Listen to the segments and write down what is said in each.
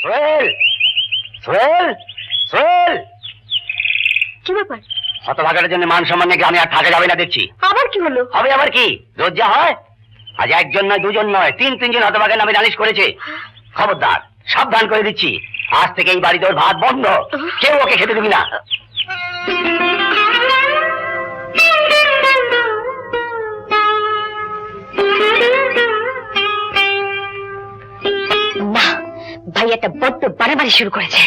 সোহেল, সোহেল, সোহেল। কি ব্যাপার? হতভাগার জন্য মান সম্মান নাকি আমি আর থাকা যাবে না দেখছি। আবার কি হলো? হবে আবার কি, রোজ যা হয়। আজ একজন নয়, দুজন নয়, তিনজন হতভাগার নামে নালিশ করেছে। খবরদার, সাবধান করে দিচ্ছি, আজ থেকে এই বাড়িতে ওর ভাত বন্ধ, কেউ ওকে খেতে দিবি না। না, ভাইয়াটা বড্ড বাড়াবাড়ি শুরু করেছে।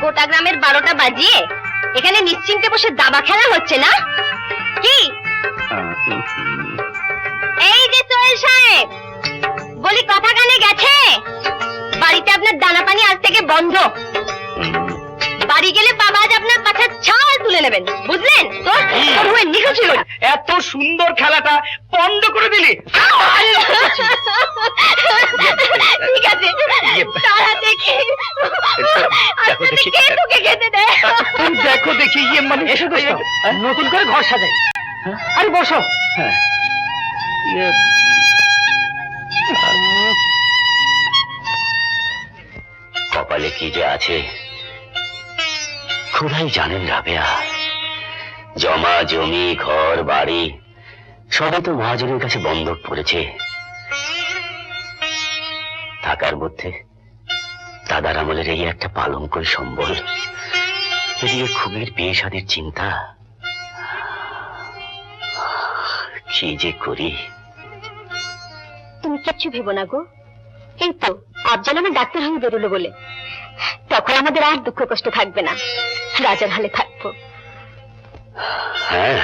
গোটা গ্রামের 12টা বাজিয়ে এখানে নিশ্চিন্তে বসে দাবা খেলা হচ্ছে না কি? এই যে সোহেল সাহেব, বলি কথা কানে গেছে? বাড়িতে আপনার দানা পানি আজ থেকে বন্ধ। বাড়ি গেলে বাবা আজ আপনার পাছার ছাল তুলে নেবেন, বুঝলেন? তোর হয়ে নিখোঁজ হলো। এত সুন্দর খেলাটা বন্ধ করে দিলি। ঠিক আছে, তারা দেখি কে তোকে খেতে দেয়। দেখো দেখি, মানে এসো তো, নতুন করে ঘর সাজাই। আরে বসো। কপালে কি যে আছে খোদাই জানেন রাবেয়া। জমা জমি, ঘর বাড়ি সবাই তো মহাজনের কাছে বন্ধক পড়েছে। থাকার মধ্যে দাদার আমলের এই একটা পালঙ্কই সম্বল, এদিকে খুবের বিয়ে শাদীর চিন্তা, কি যে করি। তুমি কিচ্ছু ভেবো না গো, এই তো আফজাল আমার ডাক্তার হয়ে বেরোলো বলে, তখন আমাদের আর দুঃখ কষ্ট থাকবে না, রাজার হালে থাকবো। হ্যাঁ,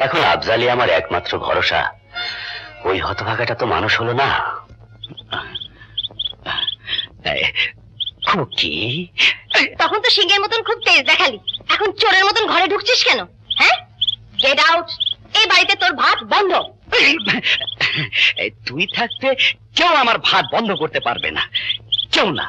এখন আফজালি আমার একমাত্র ভরসা। ওই হতভাগাটা তো মানুষ হলো না। খুকি, তখন তো সিংহের মতন খুব তেজ দেখালি, এখন চোরের মতন ঘরে ঢুকছিস কেন? হ্যাঁ, গেট আউট, এই বাড়িতে তোর ভাত বন্ধ। তুই থাকতে কেউ আমার ভাত বন্ধ করতে পারবে না, কেউ না।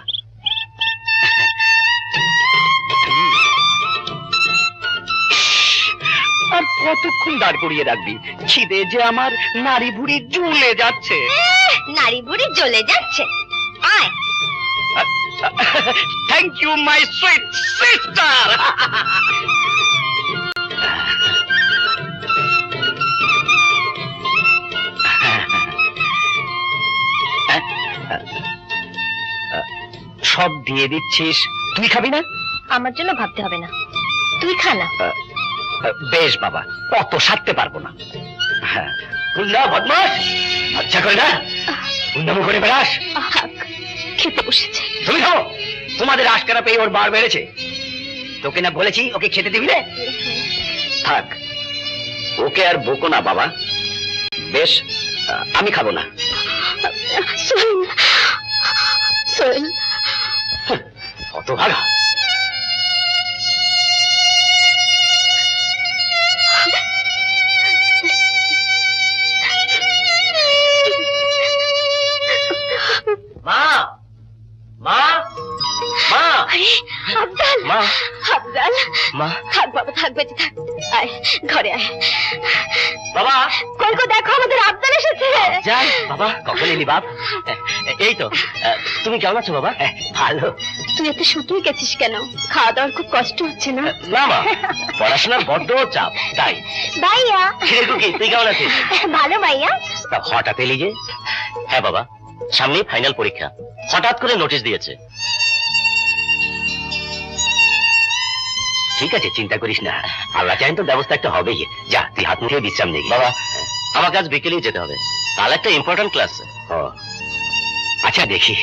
আর কতক্ষণ দাঁড় করিয়ে রাখবি? খিদে যে আমার নাড়ি ভুড়ি জ্বলে যাচ্ছে। নারী বুড়ি জ্বলে যাচ্ছে, আয়। Thank you my sweet sister. সব দিয়ে দিচ্ছিস, তুই খাবি না? আমার জন্য ভাবতে হবে না, তুই খা না। বেশ বাবা, অত সারতে পারবো না। হ্যাঁ, বদমাস, আচ্ছা করে না উন্নম করে বেড়াস। খেতে বসেছে। তুমি খাও, তোমাদের আশকারা পেয়ে ওর বার বেড়েছে। তোকে না বলেছি ওকে খেতে দিবি না? থাক, ওকে আর বকো না বাবা। বেশ, আমি খাবো না। সোহেল, সোহেল, অত ভাগা। মা, মা, মা, আরে আফজাল, মা, আফজাল, মা, থাক বাবা, থাক, বেঁচে থাক। আয় ঘরে আয়। বাবা, কলকো দেখো, আমাদের আফজাল এসেছে। যাই বাবা, কখন এলি বাপ? এই তো, তুমি কেমন আছো বাবা? ভালো। তুই এত শুকিয়ে গেছিস কেন? খাওয়া দাওয়ার খুব কষ্ট হচ্ছে না? না মা, পড়াশোনার বড্ড চাপ, তাই। ভাইয়া, কি তুই কেমন আছিস? ভালো ভাইয়া। হঠাৎ এলি যে? হ্যাঁ বাবা, সামনেই ফাইনাল পরীক্ষা, হঠাৎ করে নোটিশ দিয়েছে। ঠিক আছে, চিন্তা করিস না, আল্লাহ চাইন তো ব্যবস্থা একটা হবেই। যা, তুই হাত মুখে বিশ্রাম নেই। বাবা, আমাকে আজ বিকেলেই যেতে হবে, কাল একটা ইম্পর্টেন্ট ক্লাস। আচ্ছা দেখি।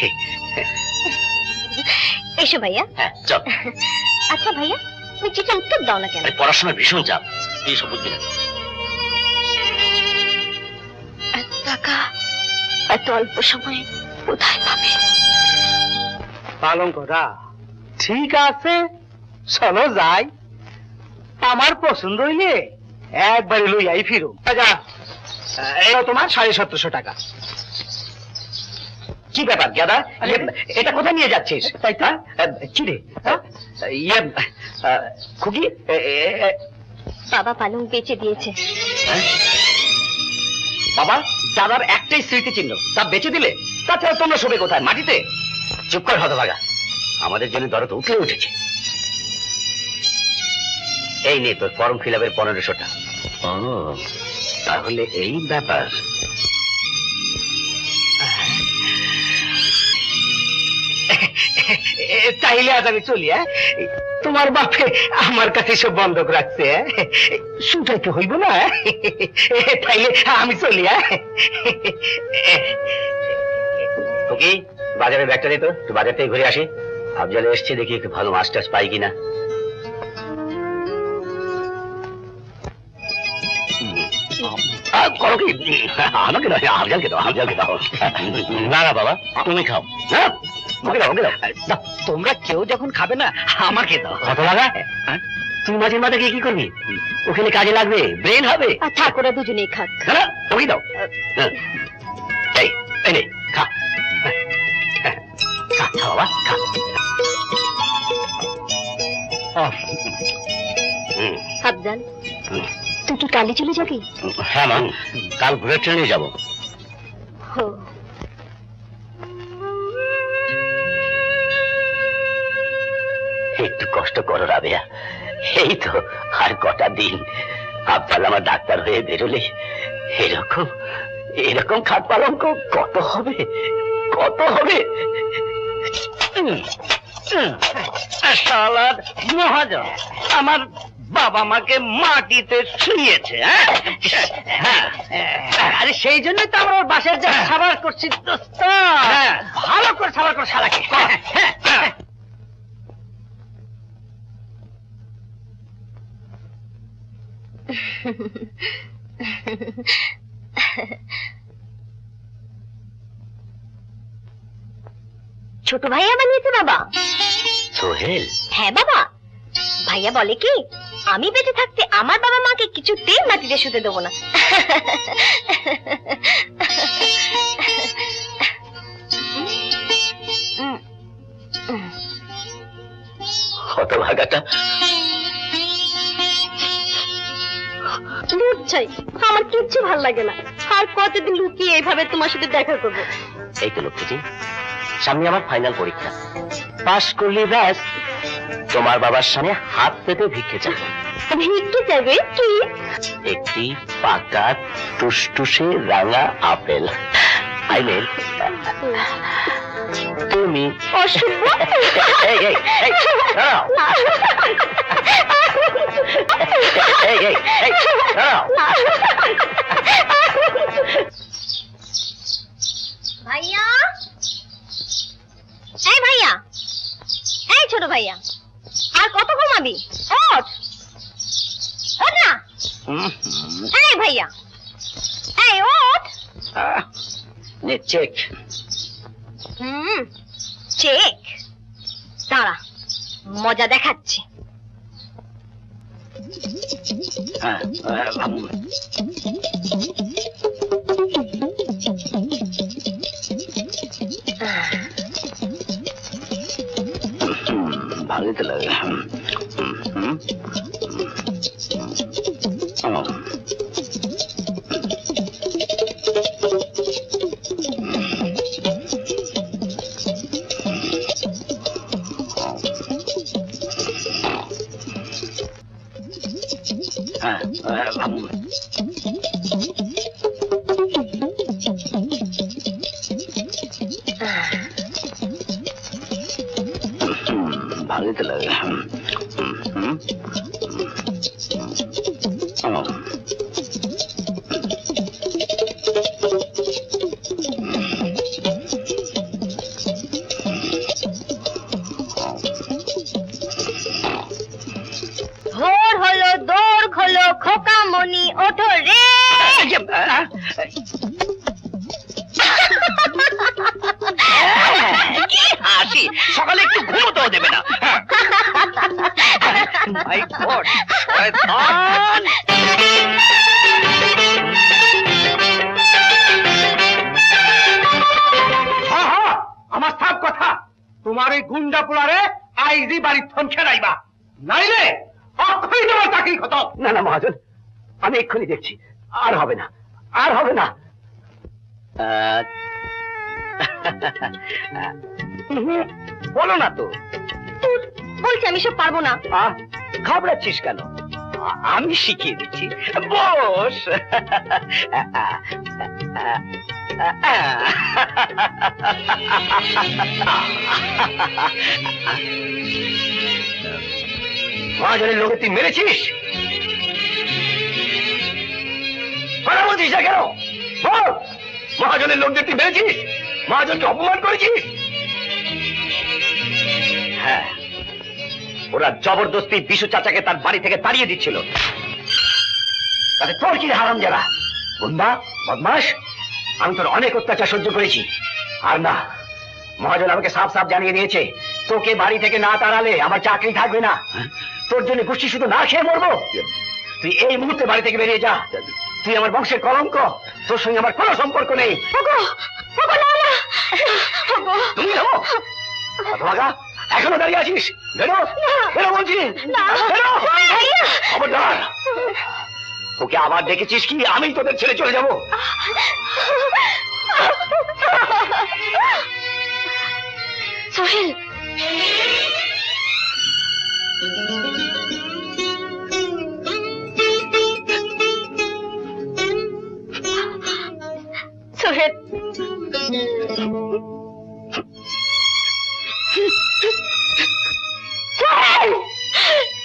এসো ভাইয়া। হ্যাঁ চল। আচ্ছা ভাইয়া, তুমি চিঠির উত্তর দাও না কেন? পড়াশোনার ভীষণ চাপ, তুই সব বুঝবি না। এত টাকা এত অল্প সময়ে কোথায় পাবে? পালঙ্কটা ঠিক আছে, চলো যাই। আমার পছন্দ হইলে একবারে লইয়াই ফিরো। টাকা এও তোমার 1750 টাকা। কি ব্যাপার গাদা, এটা কোথায় নিয়ে যাচ্ছিস? তাই তো। কি রে ইয়ে খুকি, বাবা পালং বেচে দিয়েছে। বাবা দাদার একটাই স্মৃতিচিহ্ন, তা বেঁচে দিলে? তাছাড়া তোমরা শোবে কোথায়, মাটিতে? চুপ কর হতভাগা, আমাদের জন্য দরদ উঠলে উঠেছে। এই নে তোর ফর্ম ফিল আপের 1500 টাকা। তাহলে এই ব্যাপার। তাইলে আজ আমি চলি। তোমার বাপে আমার কাছে সব বন্ধক রাখছে, শুটাইতে হইব না। তাইলে আমি চলি। খুকি বাজারে ব্যাগটা দিত, একটু বাজার থেকে ঘুরে আসি। আফজালে এসছে, দেখি একটু ভালো মাছ টাছ পাই কিনা। করো কি? আমাকে দাও, আফজালকে দাও, আফজালকে দাও। না না বাবা, তুমি খাও। হ্যাঁ ওকে দাও, ওকে দাও। দাও, তোমরা কেউ যখন খাবে না, আমাকে দাও। কত লাগা? তুই মাঝে মাঝে গিয়ে কি করবি? ওখানে কাজে লাগবে, ব্রেন হবে। আর ঠাকুরা দুজনেই খাক। না না, ওকে দাও। এই এই নে, খা খা খা বাবা, খা। আফজাল, তুই কি কালি চলে যাবি? হ্যাঁ মা, কাল ঘুরে ট্রেনে যাবো। হো, একটু কষ্ট করো রাবেয়া, এই তো আর কটা দিন। আফজাল আমার ডাক্তার হয়ে বেরোলে এরকম এরকম খাট পালঙ্ক কত হবে, কত হবে। শালার মহাজন আমার বাবা মাকে মাটিতে শুইয়েছে। আরে সেই জন্যই তো আমরা ওর বাসার যা সাবার করছি দোস্ত। ভালো করে সাবার কর শালাকে। ছোট ভাইয়া বানিয়েছে বাবা। সোহেল, হ্যাঁ বাবা, ভাইয়া বলে কি আমি বেঁচে থাকতে আমার বাবা মাকে কিছুতেই মাটিতে শুতে দেবো না। হতভাগাটা। দুধ চাই, আমার কিচ্ছু ভাল লাগে না। আর কতদিন লুকিয়ে এইভাবে তোমার সাথে দেখা করবো? এই তো লক্ষ্মীজি, সামনে আমার ফাইনাল পরীক্ষা, পাশ করলে ব্যাস তোমার বাবার সামনে হাত পেতে ভিক্ষে চাইবে। ভিক্ষে চাইবে কি? একটি পাকা টুসটুসে রাঙা আপেল। আই মিন তুমি। অশুভ। এই এই এই দাঁড়াও। এই এই এই দাঁড়াও। ভাইয়া, এই ভাইয়া, এই ছোট ভাইয়া, আর কত ঘুমাবি? ওঠ, ওঠ না। এই ভাইয়া, এই ওঠ। চেক। চেক? দাঁড়া, মজা দেখাচ্ছি। ভালোই তো লাগে। ভালোই তো লাগে। আসি, সকালে একটু ঘুমোতেও দেবে না। My God, শয়তান! হ্যাঁ হ্যাঁ, আমার সব কথা তোমার এই গুন্ডা পোলারে আইজি বাড়ির থন খেলাইবা, নাইলে অক্ষয় তোমার চাকরি খতম। না না মহাজন, আমি এক্ষুনি দেখছি, আর হবে না, আর হবে না। বলো না তো। বলছি আমি সব পারবো না। ঘাবড়াচ্ছিস কেন? আমি শিখিয়ে দিচ্ছি, বস। মহাজনের লোকে তুই মেরেছিস? কথা বলছিস না কেন? বল, মহাজনের লোকদের তুই মেরেছিস? মহাজনকে অপমান করেছিস? হ্যাঁ, ওরা জবরদস্তি বিশু চাচাকে তার বাড়ি থেকে তাড়িয়ে দিচ্ছিল। তাতে তোর কি হারাম যারা? গুন্ডা, বদমাস, আমি তোর অনেক অত্যাচার সহ্য করেছি। আর না, মহাজন আমাকে সাফ সাফ জানিয়ে দিয়েছে, তোকে বাড়ি থেকে না তাড়ালে আমার চাকরি থাকবে না। তোর জন্য গোষ্ঠী শুধু না খেয়ে মরবো। তুই এই মুহূর্তে বাড়ি থেকে বেরিয়ে যা। তুই আমার বংশের কলঙ্ক, তোর সঙ্গে আমার কোনো সম্পর্ক নেই। তুমি যাবো হতভাগা, এখনো দাঁড়িয়ে আছিস? বেরো, বেরো বলছি, বেরো। খবরদার, তোকে আবার ডেকেছিস কি আমি তোদের ছেড়ে চলে যাবো? সোহেল, সোহেল, সোহেল,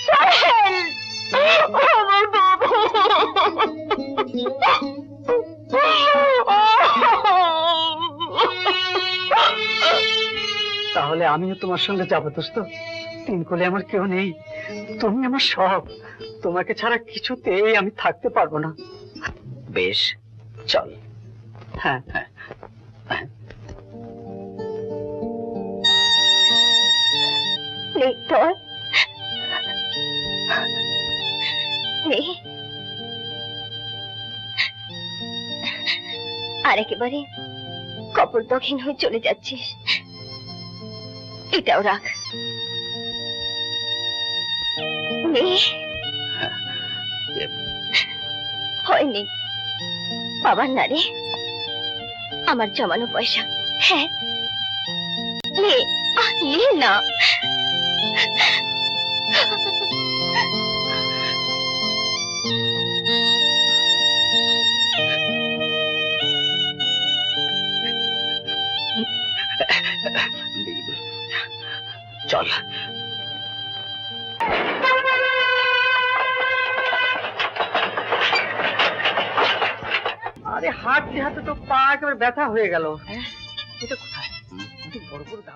সোহেল, আমার বাবু। তাহলে আমিও তোমার সঙ্গে যাবো দোস্ত। তিন কোলে আমার কেউ নেই, তুমি আমার সব। তোমাকে ছাড়া কিছুতেই আমি থাকতে পারবো না। বেশ, চল। হ্যাঁ, নেই তোর নেই, আর একেবারে কপর্দকহীন হয়ে চলে যাচ্ছিস, এটাও রাখ। নেই, হয়নি বাবার নারে আমার জমানো পয়সা। হ্যাঁ, নে, নে না। চল। আরে হাঁটতে হাঁটতে তো পা একেবারে ব্যথা হয়ে গেল। এটা কোথায়? বড় বড় দাওয়া।